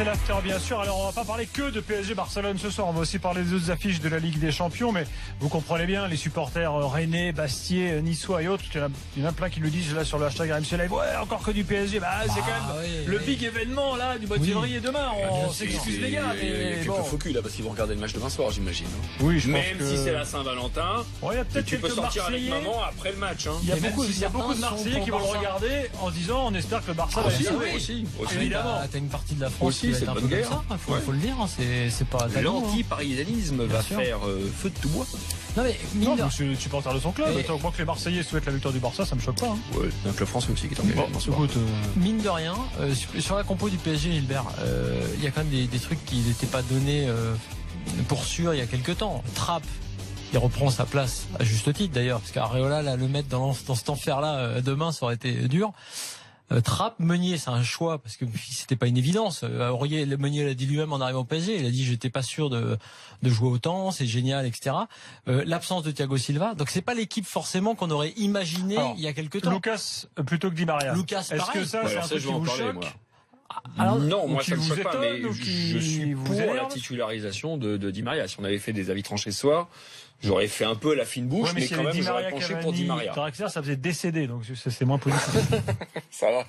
c'est l'after bien sûr. Alors on va pas parler que de PSG Barcelone ce soir, on va aussi parler des autres affiches de la Ligue des Champions, mais vous comprenez bien, les supporters rennais, bastiais, niçois et autres, il y en a plein qui le disent là sur le hashtag RMC Live, ouais, encore que du PSG, c'est quand même le big événement là du mois de février demain, on s'excuse les gars. Il y a quelques faux culs là parce qu'ils vont regarder le match demain soir, j'imagine. Oui, je pense même si c'est la Saint-Valentin, tu peux sortir avec maman après le match. Il y a beaucoup de Marseillais qui vont le regarder en se disant on espère que le Barça va gagner. Aussi. Évidemment. T'as une partie de la France aussi, c'est une bonne guerre. Faut le dire, c'est pas l'anti-parisianisme va faire feu de tout bois. Non mais je suis supporter de son club. Tant que les Marseillais souhaitent la victoire du Barça, ça me choque pas. Ouais, donc le France aussi qui est engagé. Mine de rien, sur la compo du PSG, Gilbert, il y a quand même des trucs qui n'étaient pas donnés pour sûr il y a quelques temps. Trapp, il reprend sa place à juste titre d'ailleurs, parce qu'Areola là, le mettre dans cet enfer-là demain, ça aurait été dur. Trapp, Meunier, c'est un choix parce que c'était pas une évidence. Meunier l'a dit lui-même en arrivant au PSG. Il a dit j'étais pas sûr de jouer autant, c'est génial, etc. L'absence de Thiago Silva, donc c'est pas l'équipe forcément qu'on aurait imaginé il y a quelques temps. Lucas plutôt que Di Maria. Est-ce que ça, c'est un truc qui vous choque? Alors, non, moi ça me choque pas, mais je suis pour la titularisation de Di Maria. Si on avait fait des avis tranchés ce soir, j'aurais fait un peu la fine bouche, mais quand même j'aurais penché pour Di Maria. Ça faisait décéder, donc c'est moins positif. Ça va,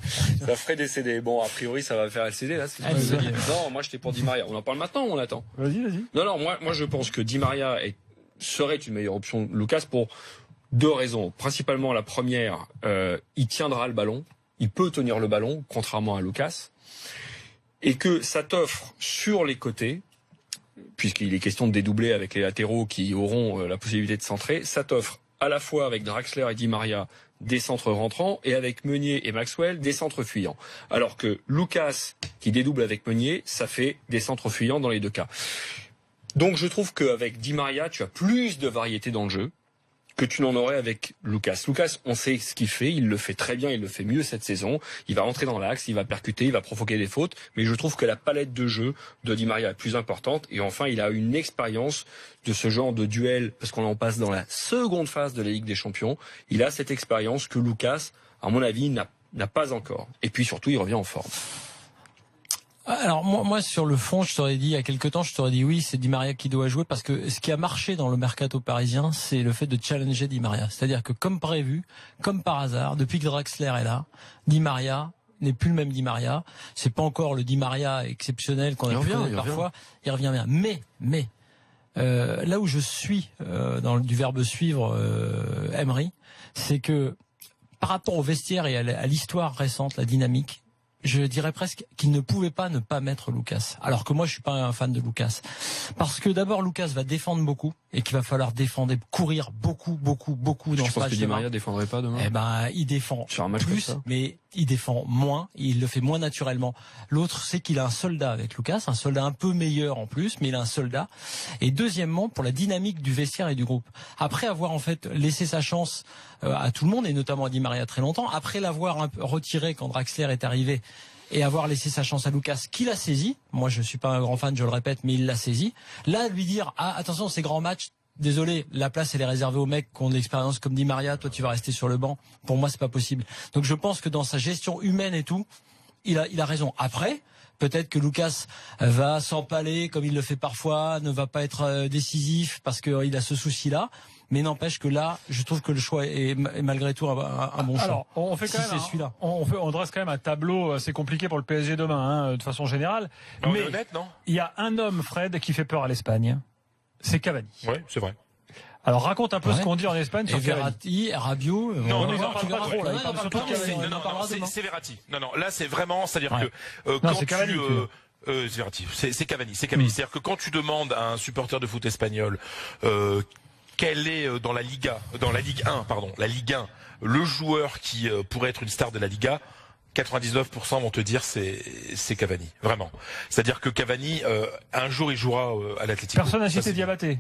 ça ferait décéder. Bon, a priori ça va faire LCD là. Non, moi j'étais pour Di Maria. On en parle maintenant ou on attend? Vas-y. Non, moi je pense que Di Maria serait une meilleure option que Lucas pour deux raisons. Principalement la première, il tiendra le ballon, il peut tenir le ballon, contrairement à Lucas. Et que ça t'offre sur les côtés, puisqu'il est question de dédoubler avec les latéraux qui auront la possibilité de centrer, ça t'offre à la fois avec Draxler et Di Maria des centres rentrants et avec Meunier et Maxwell des centres fuyants. Alors que Lucas qui dédouble avec Meunier, ça fait des centres fuyants dans les deux cas. Donc je trouve qu'avec Di Maria, tu as plus de variété dans le jeu que tu n'en aurais avec Lucas. Lucas, on sait ce qu'il fait, il le fait très bien, il le fait mieux cette saison. Il va rentrer dans l'axe, il va percuter, il va provoquer des fautes, mais je trouve que la palette de jeu de Di Maria est plus importante. Et enfin, il a une expérience de ce genre de duel, parce qu'on en passe dans la seconde phase de la Ligue des Champions. Il a cette expérience que Lucas, à mon avis, n'a pas encore. Et puis surtout, il revient en forme. Alors moi sur le fond, je t'aurais dit il y a quelque temps, je t'aurais dit oui, c'est Di Maria qui doit jouer parce que ce qui a marché dans le mercato parisien, c'est le fait de challenger Di Maria. C'est-à-dire que comme prévu, comme par hasard, depuis que Draxler est là, Di Maria n'est plus le même Di Maria. C'est pas encore le Di Maria exceptionnel qu'on a vu parfois. Il revient bien. Mais là où je suis dans du verbe suivre, Emery, c'est que par rapport au vestiaire et à l'histoire récente, la dynamique, je dirais presque qu'il ne pouvait pas ne pas mettre Lucas. Alors que moi, je suis pas un fan de Lucas. Parce que d'abord, Lucas va défendre beaucoup et qu'il va falloir courir beaucoup dans ce match. Je pense que Di Maria défendrait pas demain. Eh ben, il défend sur un match plus, comme ça. Mais il défend moins, il le fait moins naturellement. L'autre, c'est qu'il a un soldat avec Lucas, un soldat un peu meilleur en plus, mais il a un soldat. Et deuxièmement, pour la dynamique du vestiaire et du groupe. Après avoir en fait laissé sa chance à tout le monde, et notamment à Di Maria très longtemps, après l'avoir un peu retiré quand Draxler est arrivé, et avoir laissé sa chance à Lucas, qu'il a saisi. Moi, je suis pas un grand fan, je le répète, mais il l'a saisi. Là, lui dire, attention, ces grands matchs, désolé, la place, elle est réservée aux mecs qui ont de l'expérience comme Di Maria, toi, tu vas rester sur le banc. Pour moi, c'est pas possible. Donc, je pense que dans sa gestion humaine et tout, il a raison. Après, peut-être que Lucas va s'empaler comme il le fait parfois, ne va pas être décisif parce qu'il a ce souci-là. Mais n'empêche que là, je trouve que le choix est malgré tout un bon choix. Alors, on fait quand même celui-là. On dresse quand même un tableau assez compliqué pour le PSG demain, de façon générale. Non, mais honnête, non. Il y a un homme, Fred, qui fait peur à l'Espagne. C'est Cavani. Oui, c'est vrai. Alors raconte un peu ce qu'on dit en Espagne sur Verratti, Rabiot. Non, c'est Verratti. Non, là c'est vraiment, c'est-à-dire que quand c'est Cavani. C'est Verratti. C'est Cavani. C'est-à-dire que quand tu demandes à un supporter de foot espagnol quel est dans la Ligue 1, le joueur qui pourrait être une star de la Liga, 99% vont te dire c'est Cavani, vraiment. C'est-à-dire que Cavani, un jour il jouera à l'Atlético. Personne n'a cité Diabaté.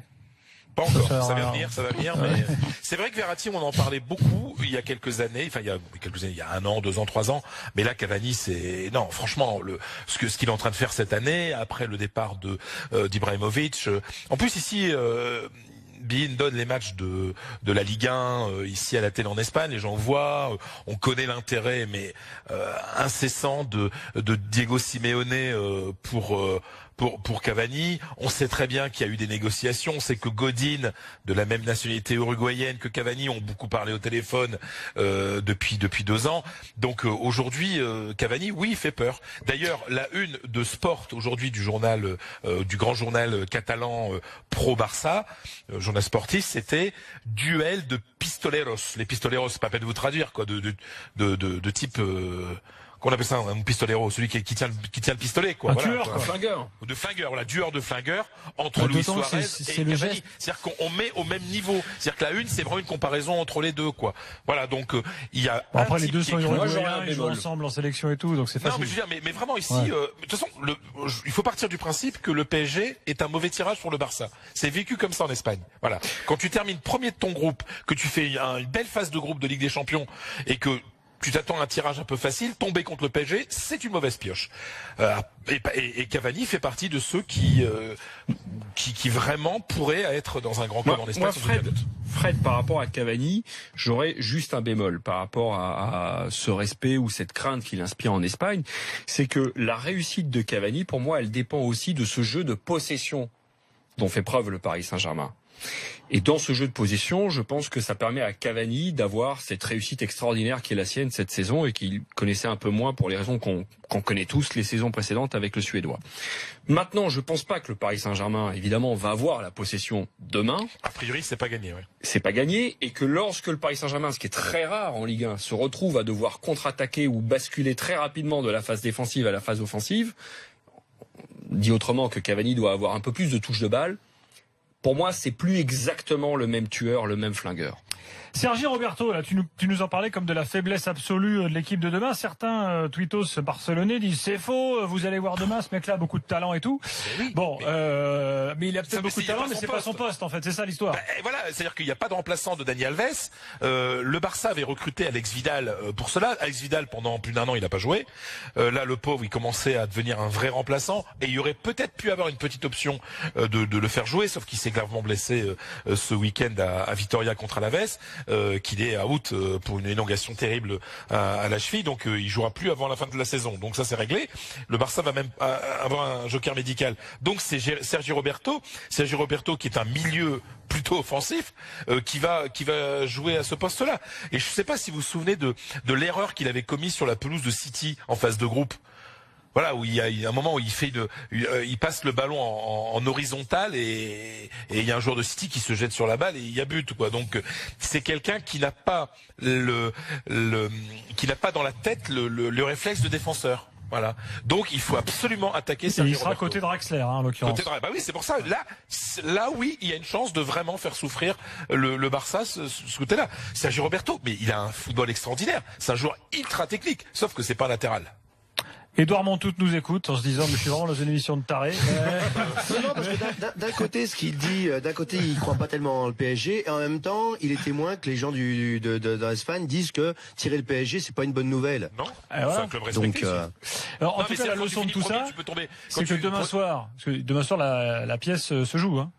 Pas encore, ça va venir, mais c'est vrai que Verratti, on en parlait beaucoup il y a quelques années, il y a 1 an, 2 ans, 3 ans, mais là Cavani, non, franchement, ce qu'il est en train de faire cette année, après le départ d'Ibrahimovic, en plus ici, Bein donne les matchs de la Ligue 1 ici à la télé en Espagne, les gens voient, on connaît l'intérêt mais incessant de Diego Simeone pour Cavani. On sait très bien qu'il y a eu des négociations. On sait que Godin, de la même nationalité uruguayenne que Cavani, ont beaucoup parlé au téléphone depuis 2 ans. Donc aujourd'hui, Cavani, oui, il fait peur. D'ailleurs, la une de Sport aujourd'hui du journal, du grand journal catalan pro Barça, journal sportif, c'était duel de pistoleros. Les pistoleros, c'est pas peine de vous traduire, quoi, de type. Qu'on appelle ça un pistolero, celui qui tient le pistolet, quoi. Un voilà, tueur, quoi. Un flingueur. De flingueur, voilà, dueur de flingueur entre Luis Suarez et Cavani. C'est-à-dire qu'on met au même niveau. C'est-à-dire que la une, c'est vraiment une comparaison entre les deux, quoi. Voilà, donc il y a. Bon, après les deux sont uruguayens, ils jouent ensemble en sélection et tout, donc c'est facile. Non, mais je veux dire, mais vraiment ici, de toute façon, il faut partir du principe que le PSG est un mauvais tirage pour le Barça. C'est vécu comme ça en Espagne. Voilà. Quand tu termines premier de ton groupe, que tu fais une belle phase de groupe de Ligue des Champions et que tu t'attends à un tirage un peu facile, tomber contre le PSG, c'est une mauvaise pioche. Et Cavani fait partie de ceux qui vraiment pourraient être dans un grand club en Espagne. Moi, Fred, par rapport à Cavani, j'aurais juste un bémol par rapport à ce respect ou cette crainte qu'il inspire en Espagne. C'est que la réussite de Cavani, pour moi, elle dépend aussi de ce jeu de possession dont fait preuve le Paris Saint-Germain. Et dans ce jeu de possession, je pense que ça permet à Cavani d'avoir cette réussite extraordinaire qui est la sienne cette saison et qu'il connaissait un peu moins pour les raisons qu'on connaît tous les saisons précédentes avec le Suédois. Maintenant, je pense pas que le Paris Saint-Germain, évidemment, va avoir la possession demain. A priori, c'est pas gagné, ouais. C'est pas gagné, et que lorsque le Paris Saint-Germain, ce qui est très rare en Ligue 1, se retrouve à devoir contre-attaquer ou basculer très rapidement de la phase défensive à la phase offensive, dit autrement que Cavani doit avoir un peu plus de touches de balle. Pour moi, c'est plus exactement le même tueur, le même flingueur. Sergi Roberto, là, tu nous en parlais comme de la faiblesse absolue de l'équipe de demain. Certains tweetos barcelonais disent c'est faux, vous allez voir demain, ce mec-là a beaucoup de talent et tout. Oui, bon, mais il a peut-être beaucoup de talent, mais c'est pas son poste en fait, c'est ça l'histoire. Voilà, c'est-à-dire qu'il n'y a pas de remplaçant de Dani Alves. Le Barça avait recruté Alex Vidal pour cela. Alex Vidal, pendant plus d'1 an, il n'a pas joué. Là, le pauvre, il commençait à devenir un vrai remplaçant, et il y aurait peut-être pu avoir une petite option de le faire jouer, sauf qu'il s'est gravement blessé ce week-end à Vitoria contre Alaves. Qu'il est out pour une élongation terrible à la cheville, donc il jouera plus avant la fin de la saison. Donc ça c'est réglé. Le Barça va même avoir un joker médical. Donc c'est Sergi Roberto qui est un milieu plutôt offensif qui va jouer à ce poste-là. Et je ne sais pas si vous vous souvenez de l'erreur qu'il avait commise sur la pelouse de City en phase de groupe. Voilà, où il y a un moment où il passe le ballon en horizontal et il y a un joueur de City qui se jette sur la balle et il y a but, quoi. Donc c'est quelqu'un qui n'a pas qui n'a pas dans la tête le réflexe de défenseur. Voilà. Donc il faut absolument attaquer Sergi Roberto. Il sera côté Draxler, en l'occurrence. Bah oui, c'est pour ça. Là, oui, il y a une chance de vraiment faire souffrir le Barça ce côté-là. Sergi Roberto, mais il a un football extraordinaire. C'est un joueur ultra technique, sauf que c'est pas un latéral. Édouard Montout nous écoute en se disant mais je suis vraiment dans une émission de taré. Non, parce que d'un côté, ce qu'il dit, d'un côté, il croit pas tellement le PSG, et en même temps, il est témoin que les gens d'Espagne disent que tirer le PSG, c'est pas une bonne nouvelle. Non, voilà. c'est un club respecté. Donc, alors, en tout cas, la leçon de tout ça, c'est que demain soir, la pièce se joue, hein.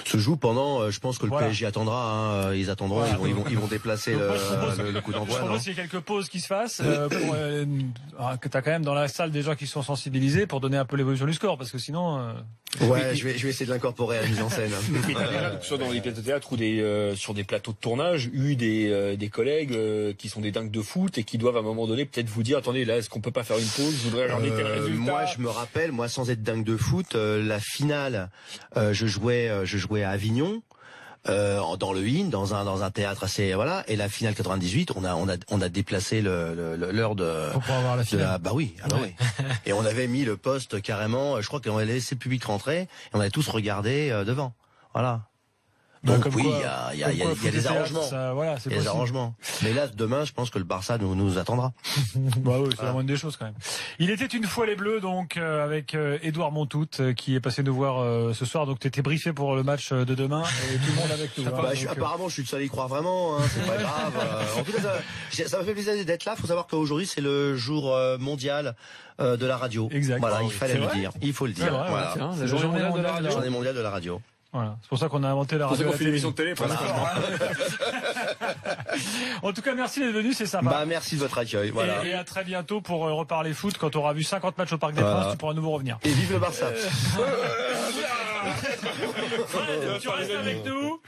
Se joue pendant, je pense que le PSG attendra, hein, ils attendront, voilà, ils vont déplacer le coup d'envoi. Je propose qu'il y ait quelques pauses qui se fassent, que t'as quand même dans la salle des gens qui sont sensibilisés pour donner un peu l'évolution du score, parce que sinon. Ouais, je vais essayer de l'incorporer à la mise en scène. Soit dans les pièces de théâtre ou sur des plateaux de tournage, des collègues qui sont des dingues de foot et qui doivent à un moment donné peut-être vous dire attendez là est-ce qu'on peut pas faire une pause, je voudrais regarder tel résultat. Moi je me rappelle, sans être dingue de foot, la finale, je jouais à Avignon. Dans le IN, dans un théâtre assez et la finale 98, on a déplacé l'heure de pour avoir la finale. Bah oui. Et on avait mis le poste carrément, je crois qu'on avait laissé le public rentrer et on avait tous regardé devant. Voilà. Donc oui, il y a des arrangements. Il y a des arrangements. Mais là, demain, je pense que le Barça nous attendra. Bah oui, c'est la moindre des choses quand même. Il était une fois les Bleus, donc avec Édouard Montout qui est passé nous voir ce soir. Donc tu étais briefé pour le match de demain et tout le monde avec nous. Apparemment, je suis le seul à y croire vraiment. Hein, c'est pas grave. En tout cas, ça me fait plaisir d'être là. Il faut savoir qu'aujourd'hui, c'est le jour mondial de la radio. Exact. Voilà, il fallait le dire. Il faut le dire. Vrai, voilà. la journée mondiale de la radio. Voilà, c'est pour ça qu'on a inventé la radio. On fait l'émission de télé. En tout cas, merci d'être venu, c'est sympa. Merci de votre accueil. Voilà. Et à très bientôt pour reparler foot. Quand tu auras vu 50 matchs au Parc des Princes, tu pourras à nouveau revenir. Et vive le Barça. Fred, tu restes avec nous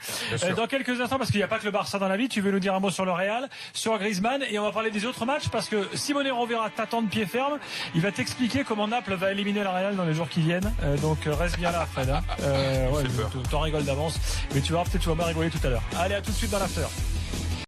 dans quelques instants parce qu'il n'y a pas que le Barça dans la vie. Tu veux nous dire un mot sur le Real, sur Griezmann, et on va parler des autres matchs parce que Simone Rovera t'attend de pied ferme. Il va t'expliquer comment Naples va éliminer le Real dans les jours qui viennent. Donc reste bien là, Fred. T'en rigoles d'avance, mais tu vas bien rigoler tout à l'heure. Allez, à tout de suite dans l'after.